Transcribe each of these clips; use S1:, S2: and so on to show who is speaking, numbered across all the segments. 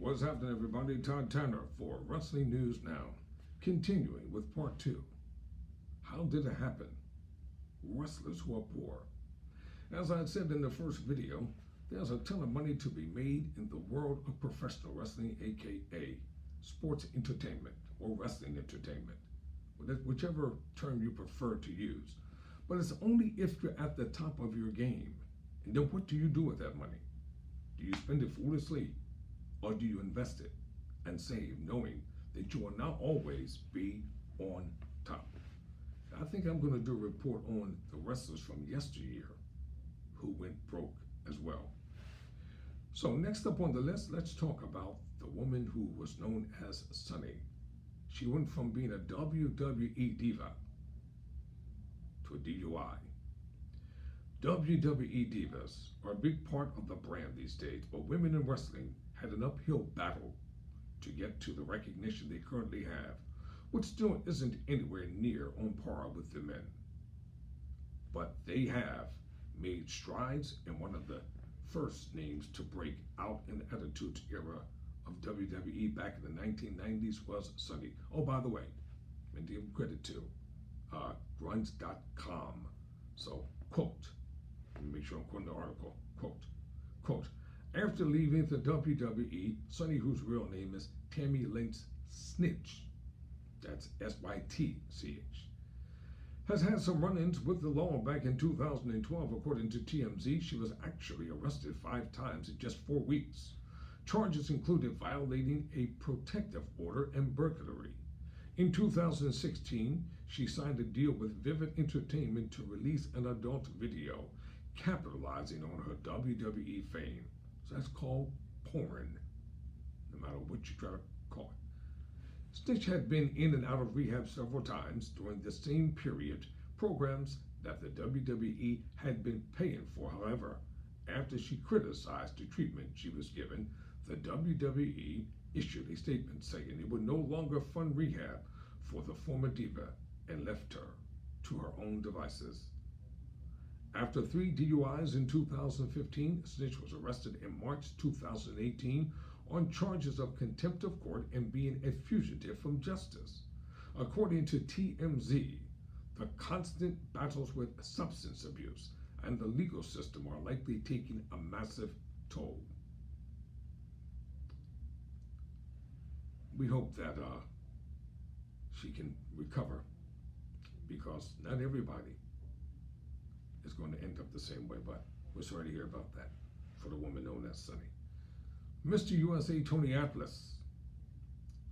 S1: What's happening, everybody? Todd Tanner for Wrestling News Now. Continuing with part 2. How did it happen? Wrestlers who are poor. As I said in the first video, there's a ton of money to be made in the world of professional wrestling, aka sports entertainment or wrestling entertainment, whichever term you prefer to use. But it's only if you're at the top of your game. And then what do you do with that money? Do you spend it foolishly? Or do you invest it and save, knowing that you will not always be on top? I think I'm going to do a report on the wrestlers from yesteryear who went broke as well. So next up on the list, let's talk about the woman who was known as Sunny. She went from being a WWE diva to a DUI. WWE divas are a big part of the brand these days, but women in wrestling had an uphill battle to get to the recognition they currently have, which still isn't anywhere near on par with the men. But they have made strides, and one of the first names to break out in the Attitude Era of WWE back in the 1990s was Sunny. Oh, by the way, and give credit to grunge.com. So, quote, let me make sure I'm quoting the article, quote, after leaving the WWE, Sunny, whose real name is Tammy Lynch Snitch, that's S-Y-T-C-H, has had some run-ins with the law back in 2012. According to TMZ, she was actually arrested 5 times in just 4 weeks. Charges included violating a protective order and burglary. In 2016, she signed a deal with Vivid Entertainment to release an adult video, capitalizing on her WWE fame. So that's called porn, no matter what you try to call it. Stitch had been in and out of rehab several times during the same period, programs that the WWE had been paying for. However, after she criticized the treatment she was given, the WWE issued a statement saying it would no longer fund rehab for the former diva and left her to her own devices. After 3 DUIs in 2015, Snitch was arrested in March 2018 on charges of contempt of court and being a fugitive from justice. According to TMZ, the constant battles with substance abuse and the legal system are likely taking a massive toll. We hope that she can recover, because not everybody is going to end up the same way, but we're sorry to hear about that for the woman known as Sunny. Mr. USA Tony Atlas,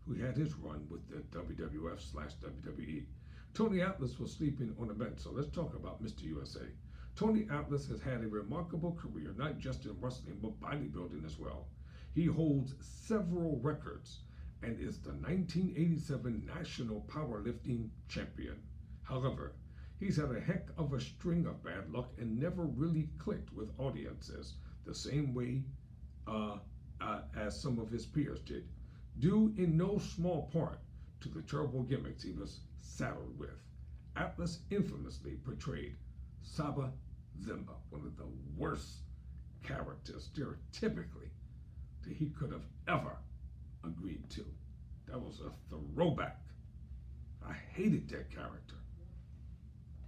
S1: who had his run with the WWF/WWE. Tony Atlas was sleeping on a bench, so let's talk about Mr. USA. Tony Atlas has had a remarkable career, not just in wrestling, but bodybuilding as well. He holds several records and is the 1987 National Powerlifting Champion. However, he's had a heck of a string of bad luck and never really clicked with audiences the same way as some of his peers did, due in no small part to the terrible gimmicks he was saddled with. Atlas infamously portrayed Saba Zimba, one of the worst characters stereotypically that he could have ever agreed to. That was a throwback. I hated that character.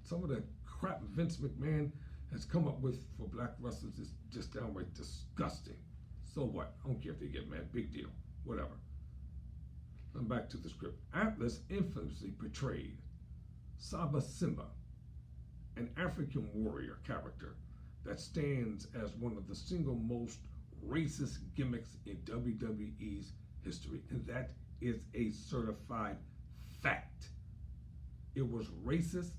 S1: Some of the crap Vince McMahon has come up with for black wrestlers is just downright disgusting. So what? I don't care if they get mad. Big deal. Whatever. I'm back to the script. Atlas infamously portrayed Saba Simba, an African warrior character that stands as one of the single most racist gimmicks in WWE's history, and that is a certified fact. It was racist,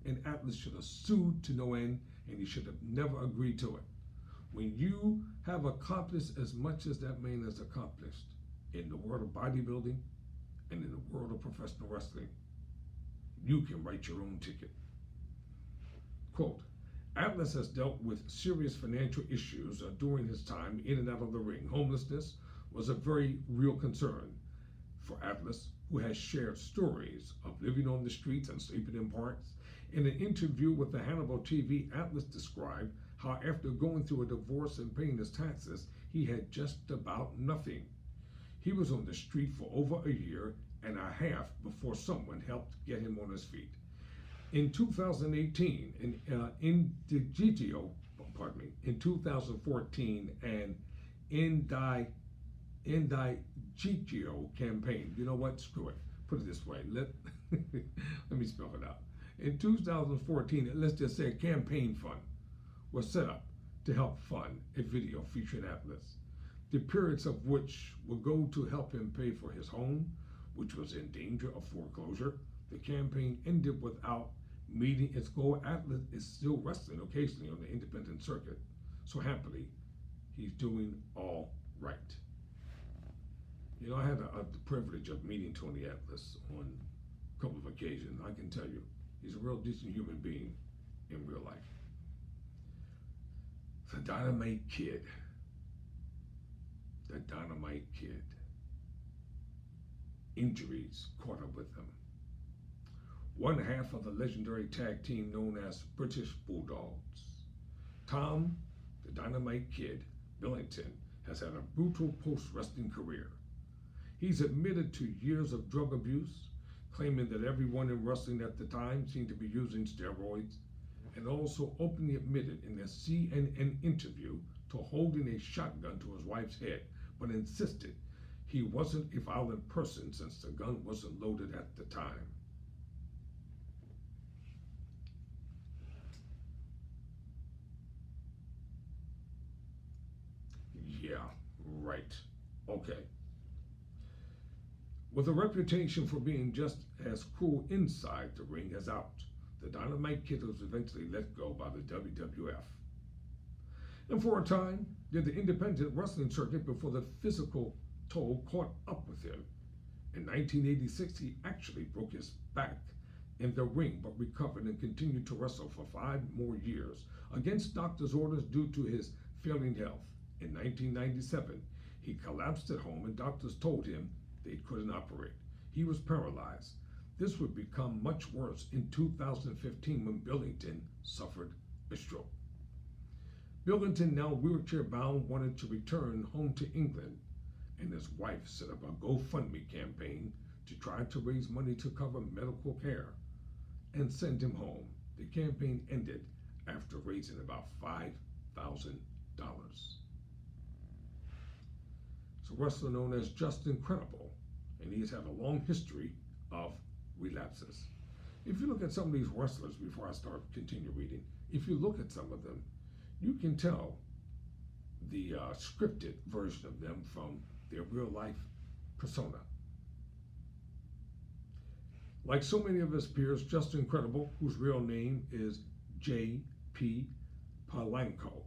S1: and Atlas should have sued to no end, and he should have never agreed to it. When you have accomplished as much as that man has accomplished in the world of bodybuilding and in the world of professional wrestling, you can write your own ticket. Quote, Atlas has dealt with serious financial issues during his time in and out of the ring. Homelessness was a very real concern for Atlas, who has shared stories of living on the streets and sleeping in parks. In an interview with the Hannibal TV, Atlas described how after going through a divorce and paying his taxes, he had just about nothing. He was on the street for over a year and a half before someone helped get him on his feet. In 2018, in in 2014, and Indigitio campaign. You know what? Screw it. Put it this way. Let me spell it out. In 2014, let's just say a campaign fund was set up to help fund a video featuring Atlas, the periods of which will go to help him pay for his home, which was in danger of foreclosure. The campaign ended without meeting its goal. Atlas is still wrestling occasionally on the independent circuit, so happily, he's doing all right. You know, I had the privilege of meeting Tony Atlas on a couple of occasions. I can tell you, he's a real decent human being in real life. The Dynamite Kid. The Dynamite Kid. Injuries caught up with him. One half of the legendary tag team known as British Bulldogs. Tom, the Dynamite Kid, Billington, has had a brutal post-wrestling career. He's admitted to years of drug abuse, claiming that everyone in wrestling at the time seemed to be using steroids, and also openly admitted in a CNN interview to holding a shotgun to his wife's head, but insisted he wasn't a violent person since the gun wasn't loaded at the time. Yeah, right. Okay. With a reputation for being just as cruel inside the ring as out, the Dynamite Kid was eventually let go by the WWF. And for a time, did the independent wrestling circuit before the physical toll caught up with him. In 1986, he actually broke his back in the ring, but recovered and continued to wrestle for 5 more years against doctor's orders due to his failing health. In 1997, he collapsed at home and doctors told him they couldn't operate. He was paralyzed. This would become much worse in 2015 when Billington suffered a stroke. Billington, now wheelchair bound, wanted to return home to England, and his wife set up a GoFundMe campaign to try to raise money to cover medical care and send him home. The campaign ended after raising about $5,000. It's a wrestler known as Just Incredible, and he has had a long history of relapses. If you look at some of these wrestlers, before I continue reading, if you look at some of them, you can tell the scripted version of them from their real life persona. Like so many of his peers, Just Incredible, whose real name is J.P. Palanco,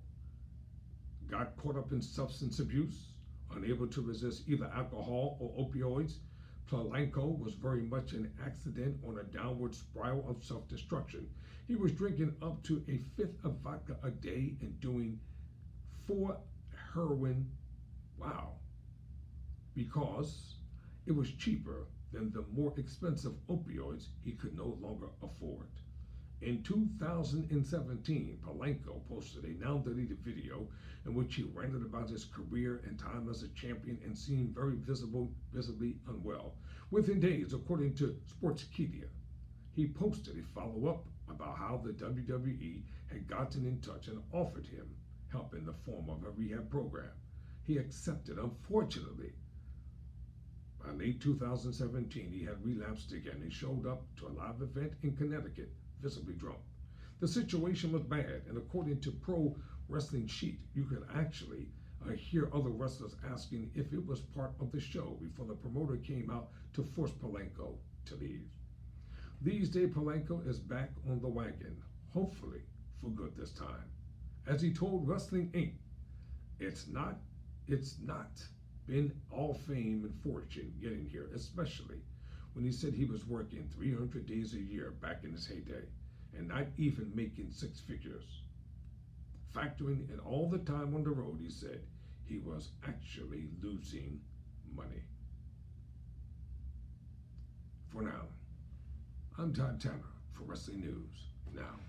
S1: got caught up in substance abuse, unable to resist either alcohol or opioids. Palanco was very much an accident on a downward spiral of self-destruction. He was drinking up to a 5th of vodka a day and doing 4 heroin, because it was cheaper than the more expensive opioids he could no longer afford. In 2017, Palanco posted a now-deleted video in which he ranted about his career and time as a champion and seemed very visibly unwell. Within days, according to Sportskeeda, he posted a follow-up about how the WWE had gotten in touch and offered him help in the form of a rehab program. He accepted. Unfortunately, by late 2017, he had relapsed again. He showed up to a live event in Connecticut, visibly drunk. The situation was bad, and according to Pro Wrestling Sheet, you could actually hear other wrestlers asking if it was part of the show before the promoter came out to force Palanco to leave. These days, Palanco is back on the wagon, hopefully for good this time. As he told Wrestling Inc., it's not been all fame and fortune getting here, especially when he said he was working 300 days a year back in his heyday and not even making 6 figures. Factoring in all the time on the road, he said he was actually losing money. For now, I'm Todd Tanner for Wrestling News Now.